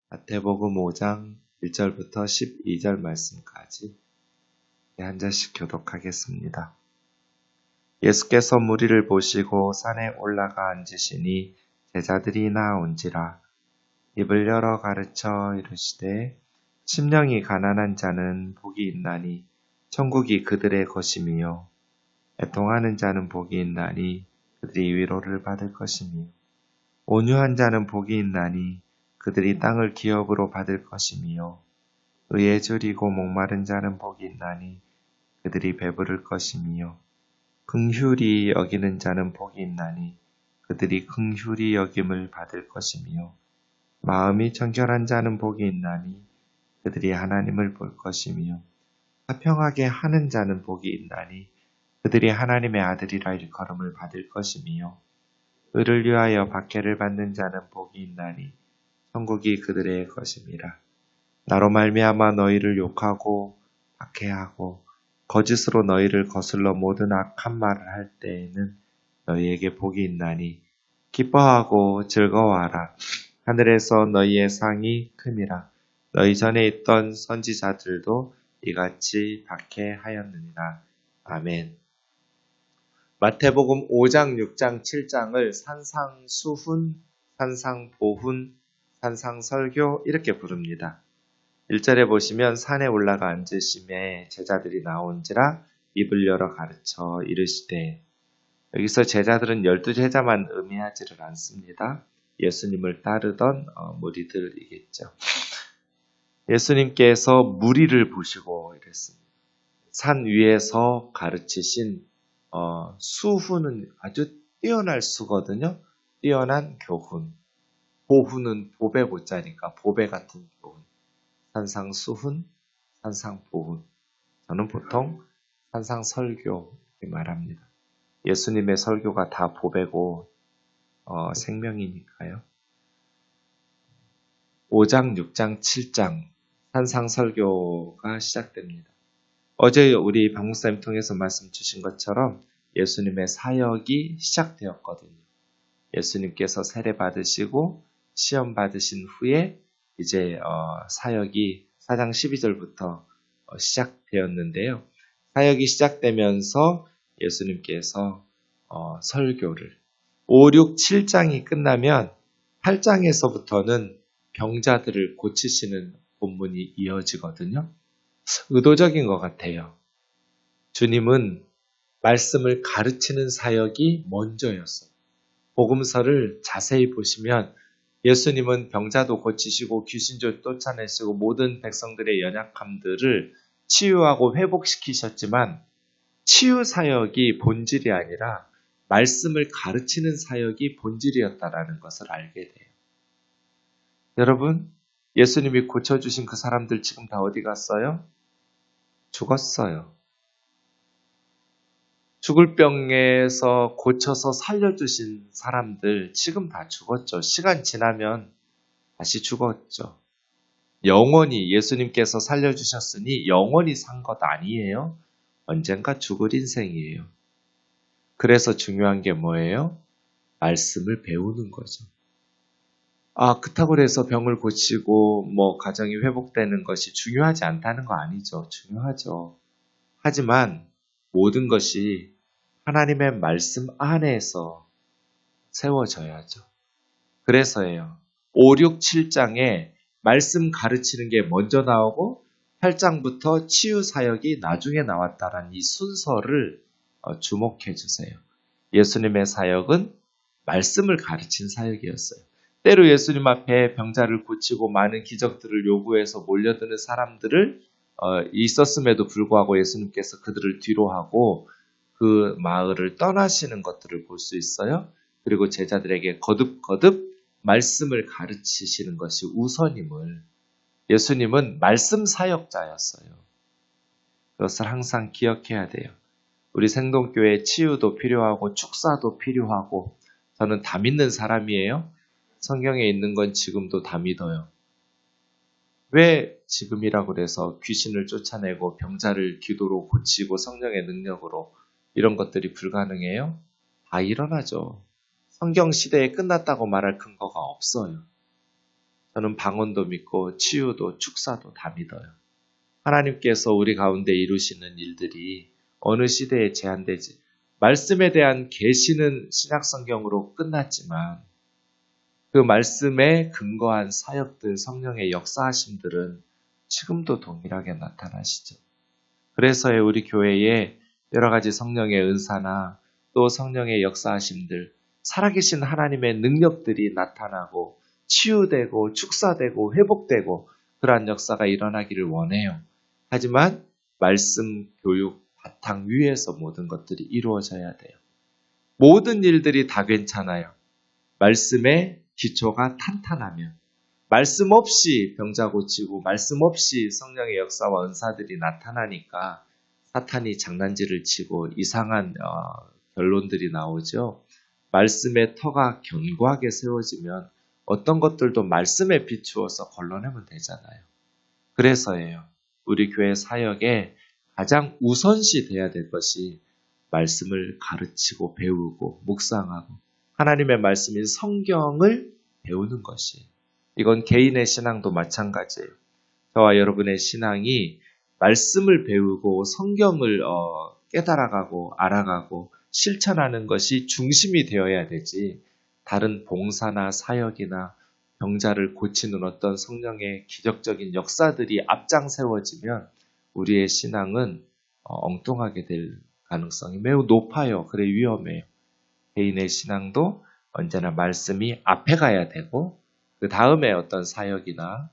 마태복음 5장 1절부터 12절 말씀까지 한 절씩 교독하겠습니다. 예수께서 무리를 보시고 산에 올라가 앉으시니 제자들이 나온지라. 입을 열어 가르쳐 이르시되 심령이 가난한 자는 복이 있나니 천국이 그들의 것이며 애통하는 자는 복이 있나니 그들이 위로를 받을 것이며 온유한 자는 복이 있나니 그들이 땅을 기업으로 받을 것이며 의에 줄이고 목마른 자는 복이 있나니 그들이 배부를 것이며 긍휼히 여기는 자는 복이 있나니 그들이 긍휼히 여김을 받을 것이며 마음이 청결한 자는 복이 있나니 그들이 하나님을 볼 것이며 화평하게 하는 자는 복이 있나니 그들이 하나님의 아들이라 일컬음을 받을 것이며 의를 위하여 박해를 받는 자는 복이 있나니 천국이 그들의 것임이라. 나로 말미암아 너희를 욕하고 박해하고 거짓으로 너희를 거슬러 모든 악한 말을 할 때에는 너희에게 복이 있나니 기뻐하고 즐거워하라. 하늘에서 너희의 상이 큼이라. 너희 전에 있던 선지자들도 이같이 박해하였느니라. 아멘. 마태복음 5장, 6장, 7장을 산상수훈, 산상보훈, 산상설교 이렇게 부릅니다. 1절에 보시면 산에 올라가 앉으심에 제자들이 나온지라 입을 열어 가르쳐 이르시되, 여기서 제자들은 12제자만 의미하지를 않습니다. 예수님을 따르던 무리들이겠죠. 예수님께서 무리를 보시고 이랬습니다. 산 위에서 가르치신 수훈은 아주 뛰어날 수거든요. 뛰어난 교훈. 보훈은 보배 보자니까 보배 같은 교훈. 산상수훈, 산상보훈. 저는 보통 산상설교 이렇게 말합니다. 예수님의 설교가 다 보배고 생명이니까요. 5장, 6장, 7장 산상설교가 시작됩니다. 어제 우리 박목사님 통해서 말씀 주신 것처럼 예수님의 사역이 시작되었거든요. 예수님께서 세례 받으시고 시험 받으신 후에 이제 사역이 4장 12절부터 시작되었는데요. 사역이 시작되면서 예수님께서 설교를 5, 6, 7장이 끝나면 8장에서부터는 병자들을 고치시는 본문이 이어지거든요. 의도적인 것 같아요. 주님은 말씀을 가르치는 사역이 먼저였어요. 복음서를 자세히 보시면 예수님은 병자도 고치시고 귀신도 쫓아내시고 모든 백성들의 연약함들을 치유하고 회복시키셨지만 치유 사역이 본질이 아니라 말씀을 가르치는 사역이 본질이었다라는 것을 알게 돼요. 여러분, 예수님이 고쳐주신 그 사람들 지금 다 어디 갔어요? 죽었어요. 죽을 병에서 고쳐서 살려주신 사람들 지금 다 죽었죠. 시간 지나면 다시 죽었죠. 영원히 예수님께서 살려주셨으니 영원히 산 것 아니에요. 언젠가 죽을 인생이에요. 그래서 중요한 게 뭐예요? 말씀을 배우는 거죠. 그렇다고 해서 병을 고치고 가정이 회복되는 것이 중요하지 않다는 거 아니죠. 중요하죠. 하지만 모든 것이 하나님의 말씀 안에서 세워져야죠. 그래서예요. 5, 6, 7장에 말씀 가르치는 게 먼저 나오고 8장부터 치유 사역이 나중에 나왔다라는 이 순서를 주목해 주세요. 예수님의 사역은 말씀을 가르친 사역이었어요. 때로 예수님 앞에 병자를 고치고 많은 기적들을 요구해서 몰려드는 사람들을 있었음에도 불구하고 예수님께서 그들을 뒤로하고 그 마을을 떠나시는 것들을 볼 수 있어요. 그리고 제자들에게 거듭거듭 말씀을 가르치시는 것이 우선임을. 예수님은 말씀 사역자였어요. 그것을 항상 기억해야 돼요. 우리 생동교회 치유도 필요하고 축사도 필요하고 저는 다 믿는 사람이에요. 성경에 있는 건 지금도 다 믿어요. 왜 지금이라고 그래서 귀신을 쫓아내고 병자를 기도로 고치고 성령의 능력으로 이런 것들이 불가능해요? 다 일어나죠. 성경 시대에 끝났다고 말할 근거가 없어요. 저는 방언도 믿고 치유도 축사도 다 믿어요. 하나님께서 우리 가운데 이루시는 일들이 어느 시대에 제한되지 말씀에 대한 계시는 신약성경으로 끝났지만 그 말씀에 근거한 사역들, 성령의 역사하심들은 지금도 동일하게 나타나시죠. 그래서 우리 교회에 여러 가지 성령의 은사나 또 성령의 역사하심들, 살아계신 하나님의 능력들이 나타나고 치유되고 축사되고 회복되고 그러한 역사가 일어나기를 원해요. 하지만 말씀 교육 바탕 위에서 모든 것들이 이루어져야 돼요. 모든 일들이 다 괜찮아요. 말씀의 기초가 탄탄하면, 말씀 없이 병자 고치고 말씀 없이 성령의 역사와 은사들이 나타나니까 사탄이 장난질을 치고 이상한 결론들이 나오죠. 말씀의 터가 견고하게 세워지면 어떤 것들도 말씀에 비추어서 걸러내면 되잖아요. 그래서예요. 우리 교회 사역에 가장 우선시 돼야 될 것이 말씀을 가르치고 배우고 묵상하고 하나님의 말씀인 성경을 배우는 것이. 이건 개인의 신앙도 마찬가지예요. 저와 여러분의 신앙이 말씀을 배우고 성경을 깨달아가고 알아가고 실천하는 것이 중심이 되어야 되지 다른 봉사나 사역이나 병자를 고치는 어떤 성령의 기적적인 역사들이 앞장 세워지면 우리의 신앙은 엉뚱하게 될 가능성이 매우 높아요. 그래 위험해요. 개인의 신앙도 언제나 말씀이 앞에 가야 되고 그 다음에 어떤 사역이나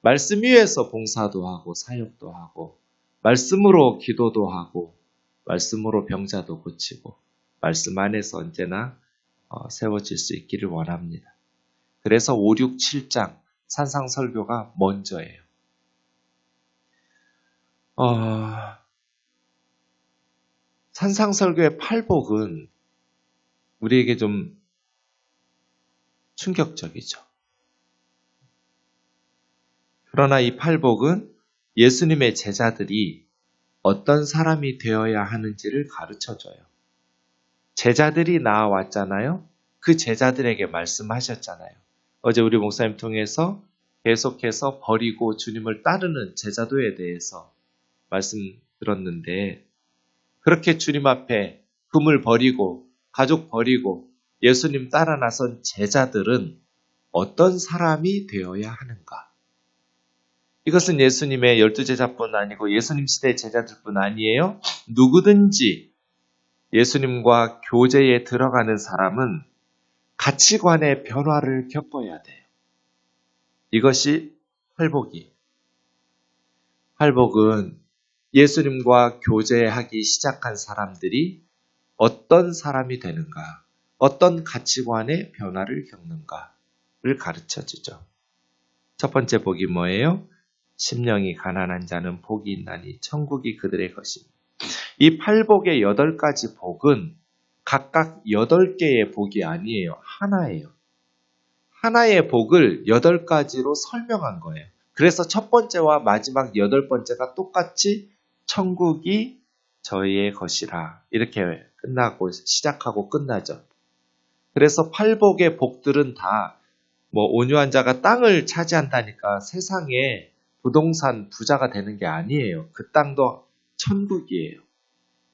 말씀 위에서 봉사도 하고 사역도 하고 말씀으로 기도도 하고 말씀으로 병자도 고치고 말씀 안에서 언제나 세워질 수 있기를 원합니다. 그래서 5, 6, 7장 산상설교가 먼저예요. 산상설교의 팔복은 우리에게 좀 충격적이죠. 그러나 이 팔복은 예수님의 제자들이 어떤 사람이 되어야 하는지를 가르쳐줘요. 제자들이 나와왔잖아요. 그 제자들에게 말씀하셨잖아요. 어제 우리 목사님 통해서 계속해서 버리고 주님을 따르는 제자도에 대해서 말씀 들었는데 그렇게 주님 앞에 금을 버리고 가족 버리고 예수님 따라 나선 제자들은 어떤 사람이 되어야 하는가? 이것은 예수님의 12제자뿐 아니고 예수님 시대의 제자들뿐 아니에요. 누구든지 예수님과 교제에 들어가는 사람은 가치관의 변화를 겪어야 돼요. 이것이 팔복이에요. 팔복은 예수님과 교제하기 시작한 사람들이 어떤 사람이 되는가, 어떤 가치관의 변화를 겪는가를 가르쳐주죠. 첫 번째 복이 뭐예요? 심령이 가난한 자는 복이 있나니 천국이 그들의 것입니다. 이 팔복의 8가지 복은 각각 8개의 복이 아니에요. 하나예요. 하나의 복을 8가지로 설명한 거예요. 그래서 첫 번째와 마지막 8번째가 똑같이 천국이 저희의 것이라 이렇게 끝나고 시작하고 끝나죠. 그래서 팔복의 복들은 다 온유한 자가 땅을 차지한다니까 세상에 부동산 부자가 되는 게 아니에요. 그 땅도 천국이에요.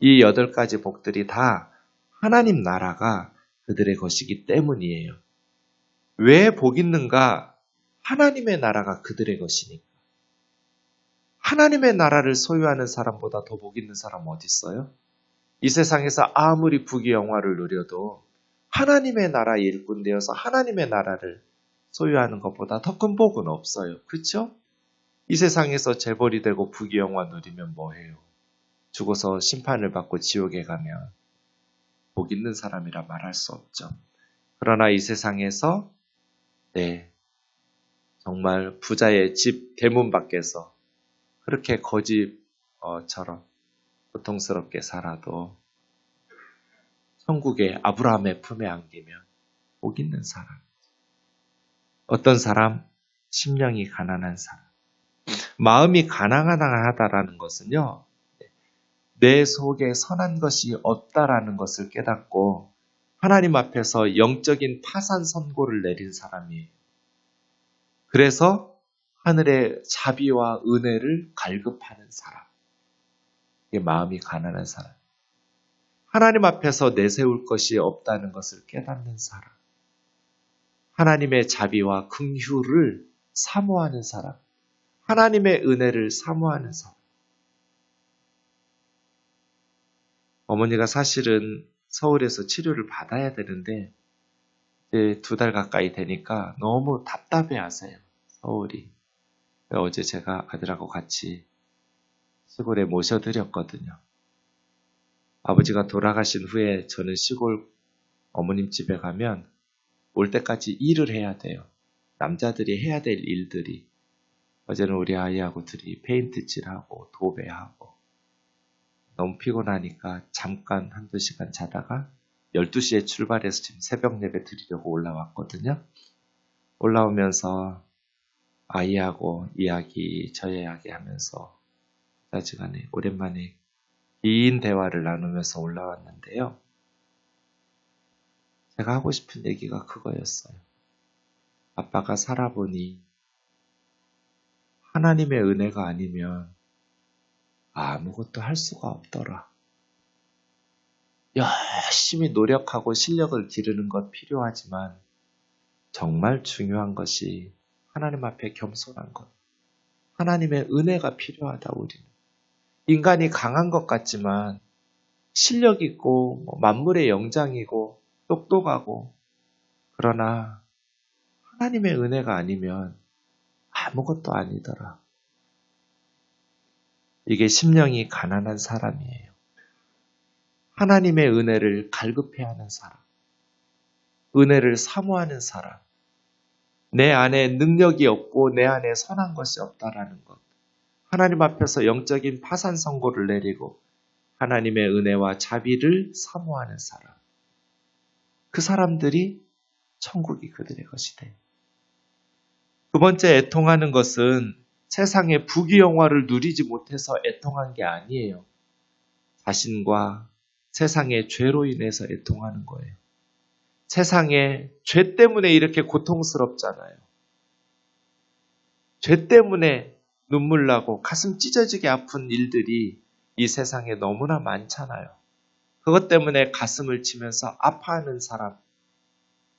이 8가지 복들이 다 하나님 나라가 그들의 것이기 때문이에요. 왜 복 있는가? 하나님의 나라가 그들의 것이니까. 하나님의 나라를 소유하는 사람보다 더 복 있는 사람 어디 있어요? 이 세상에서 아무리 부귀 영화를 누려도 하나님의 나라 일꾼 되어서 하나님의 나라를 소유하는 것보다 더 큰 복은 없어요. 그렇죠? 이 세상에서 재벌이 되고 부귀 영화 누리면 뭐해요? 죽어서 심판을 받고 지옥에 가면 복 있는 사람이라 말할 수 없죠. 그러나 이 세상에서 정말 부자의 집 대문 밖에서 그렇게 거지처럼 고통스럽게 살아도 천국의 아브라함의 품에 안기면 복 있는 사람. 어떤 사람? 심령이 가난한 사람. 마음이 가난하다라는 것은요. 내 속에 선한 것이 없다라는 것을 깨닫고 하나님 앞에서 영적인 파산 선고를 내린 사람이에요. 그래서 하늘의 자비와 은혜를 갈급하는 사람. 이게 마음이 가난한 사람. 하나님 앞에서 내세울 것이 없다는 것을 깨닫는 사람. 하나님의 자비와 긍휼을 사모하는 사람. 하나님의 은혜를 사모하는 사람. 어머니가 사실은 서울에서 치료를 받아야 되는데 이제 2달 가까이 되니까 너무 답답해 하세요. 서울이. 어제 제가 아들하고 같이 시골에 모셔드렸거든요. 아버지가 돌아가신 후에 저는 시골 어머님 집에 가면 올 때까지 일을 해야 돼요. 남자들이 해야 될 일들이. 어제는 우리 아이하고 둘이 페인트 칠하고 도배하고 너무 피곤하니까 잠깐 1-2시간 자다가 12시에 출발해서 지금 새벽 예배 드리려고 올라왔거든요. 올라오면서 아이하고 저 이야기 하면서 부자지간에 오랜만에 긴 대화를 나누면서 올라왔는데요. 제가 하고 싶은 얘기가 그거였어요. 아빠가 살아보니 하나님의 은혜가 아니면 아무것도 할 수가 없더라. 열심히 노력하고 실력을 기르는 것 필요하지만 정말 중요한 것이 하나님 앞에 겸손한 것. 하나님의 은혜가 필요하다 우리는. 인간이 강한 것 같지만 실력 있고 만물의 영장이고 똑똑하고 그러나 하나님의 은혜가 아니면 아무것도 아니더라. 이게 심령이 가난한 사람이에요. 하나님의 은혜를 갈급해하는 사람. 은혜를 사모하는 사람. 내 안에 능력이 없고 내 안에 선한 것이 없다라는 것. 하나님 앞에서 영적인 파산 선고를 내리고 하나님의 은혜와 자비를 사모하는 사람. 그 사람들이 천국이 그들의 것이 돼요. 2번째 애통하는 것은 세상의 부귀영화를 누리지 못해서 애통한 게 아니에요. 자신과 세상의 죄로 인해서 애통하는 거예요. 세상의 죄 때문에 이렇게 고통스럽잖아요. 죄 때문에 눈물 나고 가슴 찢어지게 아픈 일들이 이 세상에 너무나 많잖아요. 그것 때문에 가슴을 치면서 아파하는 사람,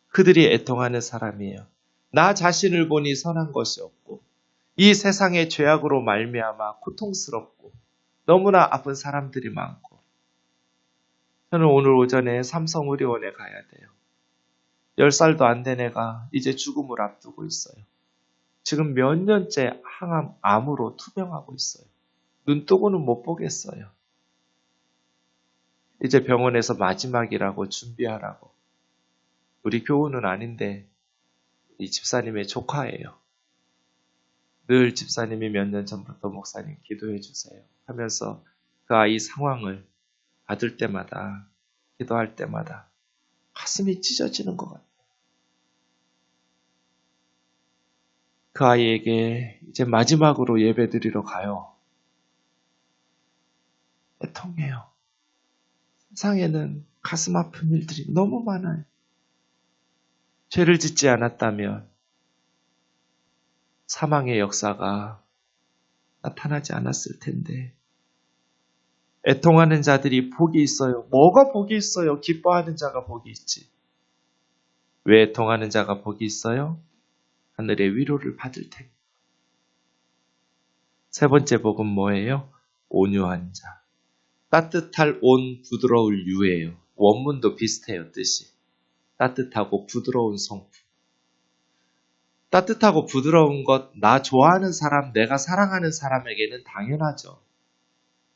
그들이 애통하는 사람이에요. 나 자신을 보니 선한 것이 없고 이 세상의 죄악으로 말미암아 고통스럽고 너무나 아픈 사람들이 많고 저는 오늘 오전에 삼성의료원에 가야 돼요. 10살도 안 된 애가 이제 죽음을 앞두고 있어요. 지금 몇 년째 암으로 투병하고 있어요. 눈 뜨고는 못 보겠어요. 이제 병원에서 마지막이라고 준비하라고. 우리 교우는 아닌데 이 집사님의 조카예요. 늘 집사님이 몇 년 전부터 목사님 기도해 주세요 하면서 그 아이 상황을 받을 때마다 기도할 때마다 가슴이 찢어지는 것 같아요. 그 아이에게 이제 마지막으로 예배 드리러 가요. 애통해요. 세상에는 가슴 아픈 일들이 너무 많아요. 죄를 짓지 않았다면 사망의 역사가 나타나지 않았을 텐데 애통하는 자들이 복이 있어요. 뭐가 복이 있어요? 기뻐하는 자가 복이 있지. 왜 애통하는 자가 복이 있어요? 하늘의 위로를 받을 테니. 3번째 복은 뭐예요? 온유한 자. 따뜻할 온 부드러울 유예요. 원문도 비슷해요, 뜻이. 따뜻하고 부드러운 성품. 따뜻하고 부드러운 것, 나 좋아하는 사람, 내가 사랑하는 사람에게는 당연하죠.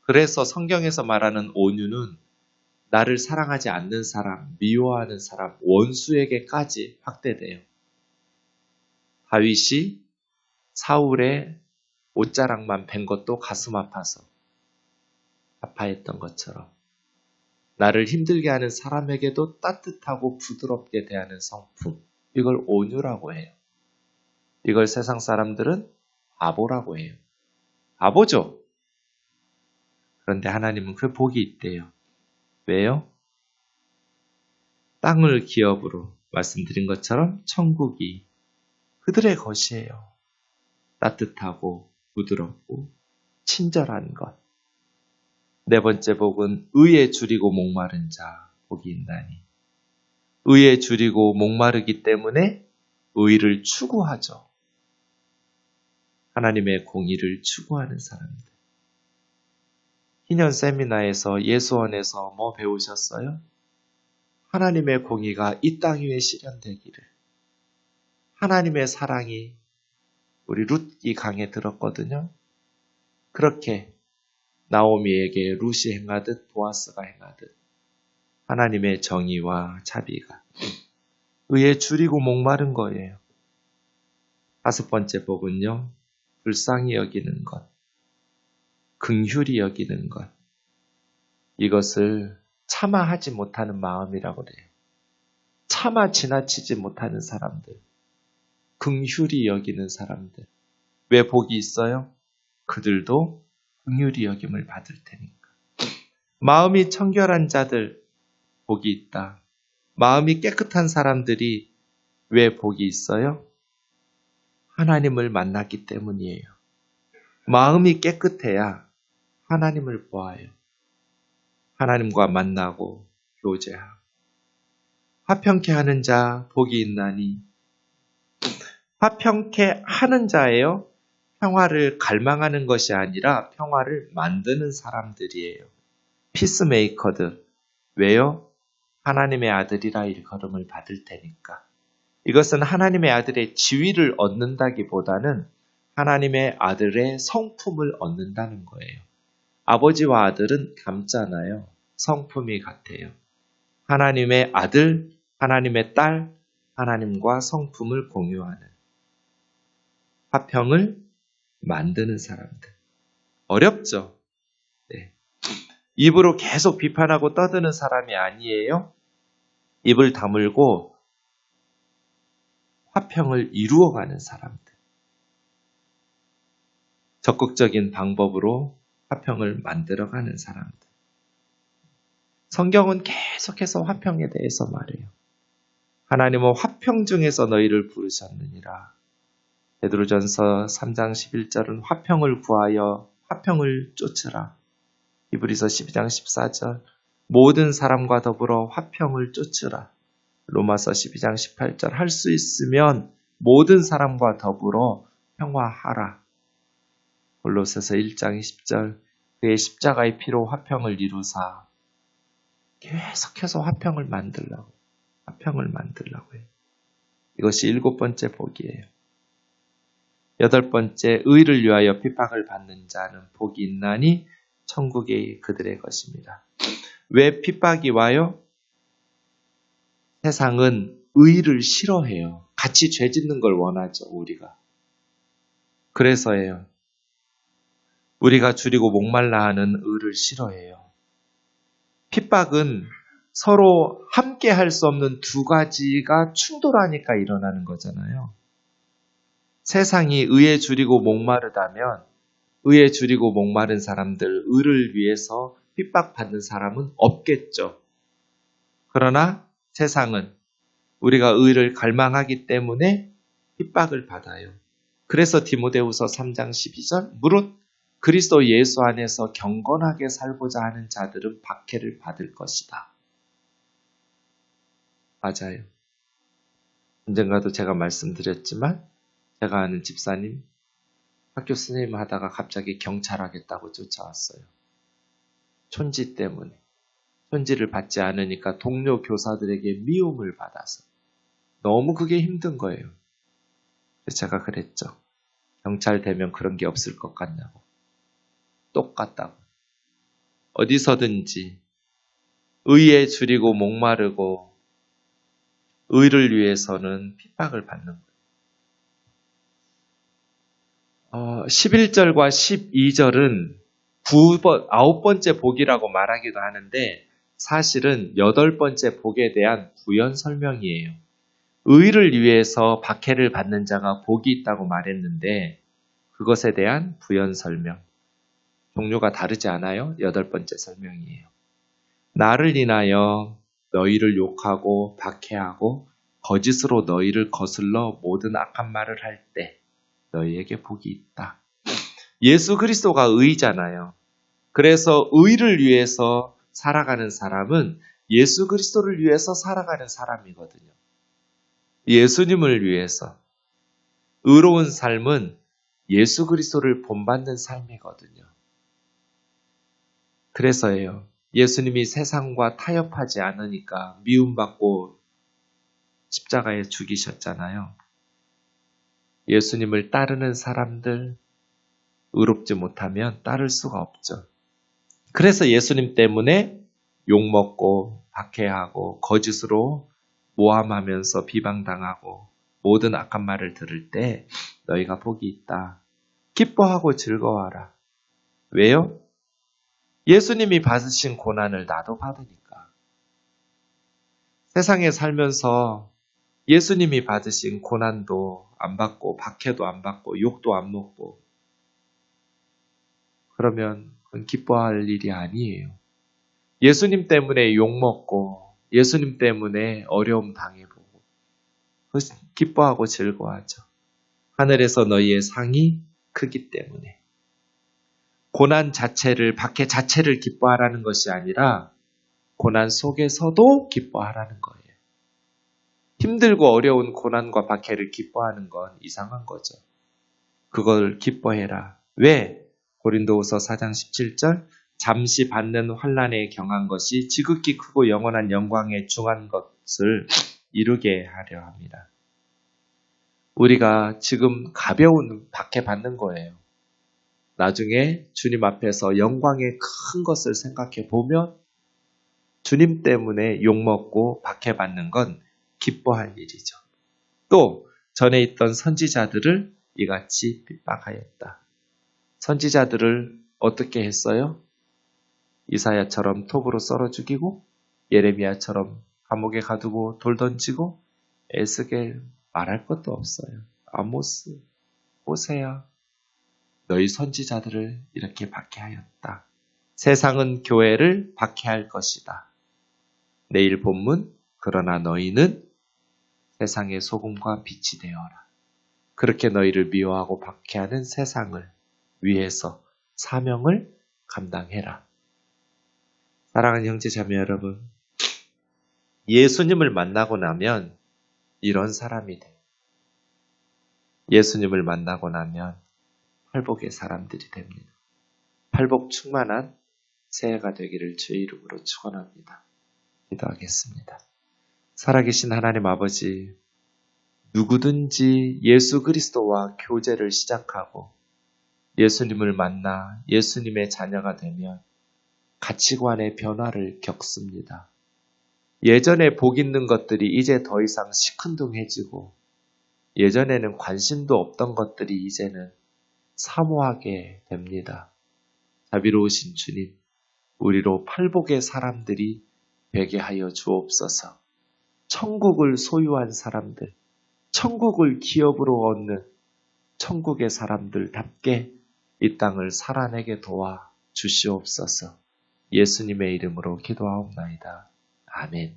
그래서 성경에서 말하는 온유는 나를 사랑하지 않는 사람, 미워하는 사람, 원수에게까지 확대돼요. 다윗이 사울의 옷자락만 벤 것도 가슴 아파서 아파했던 것처럼 나를 힘들게 하는 사람에게도 따뜻하고 부드럽게 대하는 성품, 이걸 온유라고 해요. 이걸 세상 사람들은 바보라고 해요. 바보죠? 그런데 하나님은 그 복이 있대요. 왜요? 땅을 기업으로 말씀드린 것처럼 천국이 그들의 것이에요. 따뜻하고 부드럽고 친절한 것. 네 번째 복은 의에 줄이고 목마른 자 복이 있나니. 의에 줄이고 목마르기 때문에 의를 추구하죠. 하나님의 공의를 추구하는 사람들. 희년 세미나에서 예수원에서 뭐 배우셨어요? 하나님의 공의가 이 땅 위에 실현되기를. 하나님의 사랑이 우리 룻이 강에 들었거든요. 그렇게 나오미에게 룻이 행하듯 보아스가 행하듯 하나님의 정의와 자비가 의에 줄이고 목마른 거예요. 다섯 번째 복은요. 불쌍히 여기는 것, 긍휼히 여기는 것. 이것을 차마 하지 못하는 마음이라고 그래요. 차마 지나치지 못하는 사람들, 긍휼히 여기는 사람들. 왜 복이 있어요? 그들도 긍휼히 여김을 받을 테니까. 마음이 청결한 자들 복이 있다. 마음이 깨끗한 사람들이 왜 복이 있어요? 하나님을 만났기 때문이에요. 마음이 깨끗해야 하나님을 보아요. 하나님과 만나고 교제하고. 화평케 하는 자 복이 있나니. 화평케 하는 자예요. 평화를 갈망하는 것이 아니라 평화를 만드는 사람들이에요. 피스메이커들. 왜요? 하나님의 아들이라 일컬음을 받을 테니까. 이것은 하나님의 아들의 지위를 얻는다기보다는 하나님의 아들의 성품을 얻는다는 거예요. 아버지와 아들은 닮잖아요. 성품이 같아요. 하나님의 아들, 하나님의 딸, 하나님과 성품을 공유하는 화평을 만드는 사람들. 어렵죠? 네. 입으로 계속 비판하고 떠드는 사람이 아니에요. 입을 다물고 화평을 이루어가는 사람들. 적극적인 방법으로 화평을 만들어가는 사람들. 성경은 계속해서 화평에 대해서 말해요. 하나님은 화평 중에서 너희를 부르셨느니라. 베드로전서 3장 11절은 화평을 구하여 화평을 쫓으라. 히브리서 12장 14절 모든 사람과 더불어 화평을 쫓으라. 로마서 12장 18절 할 수 있으면 모든 사람과 더불어 평화하라. 골로새서 1장 20절 그의 십자가의 피로 화평을 이루사. 계속해서 화평을 만들라고 해요. 이것이 7번째 복이에요. 8번째 의를 위하여 핍박을 받는 자는 복이 있나니 천국이 그들의 것입니다. 왜 핍박이 와요? 세상은 의를 싫어해요. 같이 죄 짓는 걸 원하죠, 우리가. 그래서예요. 우리가 줄이고 목말라 하는 의를 싫어해요. 핍박은 서로 함께 할 수 없는 두 가지가 충돌하니까 일어나는 거잖아요. 세상이 의에 줄이고 목마르다면 의에 줄이고 목마른 사람들, 의를 위해서 핍박받는 사람은 없겠죠. 그러나 세상은 우리가 의를 갈망하기 때문에 핍박을 받아요. 그래서 디모데후서 3장 12절 무릇 그리스도 예수 안에서 경건하게 살고자 하는 자들은 박해를 받을 것이다. 맞아요. 언젠가도 제가 말씀드렸지만 제가 아는 집사님 학교 선생님 하다가 갑자기 경찰 하겠다고 쫓아왔어요. 촌지 때문에. 촌지를 받지 않으니까 동료 교사들에게 미움을 받아서. 너무 그게 힘든 거예요. 그래서 제가 그랬죠. 경찰 되면 그런 게 없을 것 같냐고. 똑같다고. 어디서든지 의에 줄이고 목마르고 의를 위해서는 핍박을 받는 거예요. 11절과 12절은 9번째 복이라고 말하기도 하는데 사실은 8번째 복에 대한 부연 설명이에요. 의를 위해서 박해를 받는 자가 복이 있다고 말했는데 그것에 대한 부연 설명. 종류가 다르지 않아요? 8번째 설명이에요. 나를 인하여 너희를 욕하고 박해하고 거짓으로 너희를 거슬러 모든 악한 말을 할 때 너희에게 복이 있다. 예수 그리스도가 의잖아요. 그래서 의를 위해서 살아가는 사람은 예수 그리스도를 위해서 살아가는 사람이거든요. 예수님을 위해서. 의로운 삶은 예수 그리스도를 본받는 삶이거든요. 그래서예요. 예수님이 세상과 타협하지 않으니까 미움받고 십자가에 죽이셨잖아요. 예수님을 따르는 사람들, 의롭지 못하면 따를 수가 없죠. 그래서 예수님 때문에 욕먹고 박해하고 거짓으로 모함하면서 비방당하고 모든 악한 말을 들을 때 너희가 복이 있다. 기뻐하고 즐거워하라. 왜요? 예수님이 받으신 고난을 나도 받으니까. 세상에 살면서 예수님이 받으신 고난도 안 받고 박해도 안 받고 욕도 안 먹고 그러면 그건 기뻐할 일이 아니에요. 예수님 때문에 욕먹고 예수님 때문에 어려움 당해보고 기뻐하고 즐거워하죠. 하늘에서 너희의 상이 크기 때문에. 고난 자체를, 박해 자체를 기뻐하라는 것이 아니라 고난 속에서도 기뻐하라는 거예요. 힘들고 어려운 고난과 박해를 기뻐하는 건 이상한 거죠. 그걸 기뻐해라. 왜? 고린도후서 4장 17절 잠시 받는 환난에 경한 것이 지극히 크고 영원한 영광에 중한 것을 이루게 하려 합니다. 우리가 지금 가벼운 박해 받는 거예요. 나중에 주님 앞에서 영광의 큰 것을 생각해 보면 주님 때문에 욕먹고 박해받는 건 기뻐할 일이죠. 또 전에 있던 선지자들을 이같이 핍박하였다. 선지자들을 어떻게 했어요? 이사야처럼 톱으로 썰어 죽이고 예레미야처럼 감옥에 가두고 돌 던지고 에스겔 말할 것도 없어요. 아모스, 호세야 너희 선지자들을 이렇게 박해하였다. 세상은 교회를 박해할 것이다. 내일 본문 그러나 너희는 세상의 소금과 빛이 되어라. 그렇게 너희를 미워하고 박해하는 세상을 위해서 사명을 감당해라. 사랑하는 형제자매 여러분, 예수님을 만나고 나면 이런 사람이 돼요. 예수님을 만나고 나면 팔복의 사람들이 됩니다. 팔복 충만한 새해가 되기를 주의 이름으로 축원합니다. 기도하겠습니다. 살아계신 하나님 아버지, 누구든지 예수 그리스도와 교제를 시작하고 예수님을 만나 예수님의 자녀가 되면 가치관의 변화를 겪습니다. 예전에 복 있는 것들이 이제 더 이상 시큰둥해지고 예전에는 관심도 없던 것들이 이제는 사모하게 됩니다. 자비로우신 주님, 우리로 팔복의 사람들이 되게 하여 주옵소서. 천국을 소유한 사람들, 천국을 기업으로 얻는 천국의 사람들답게 이 땅을 살아내게 도와 주시옵소서. 예수님의 이름으로 기도하옵나이다. 아멘.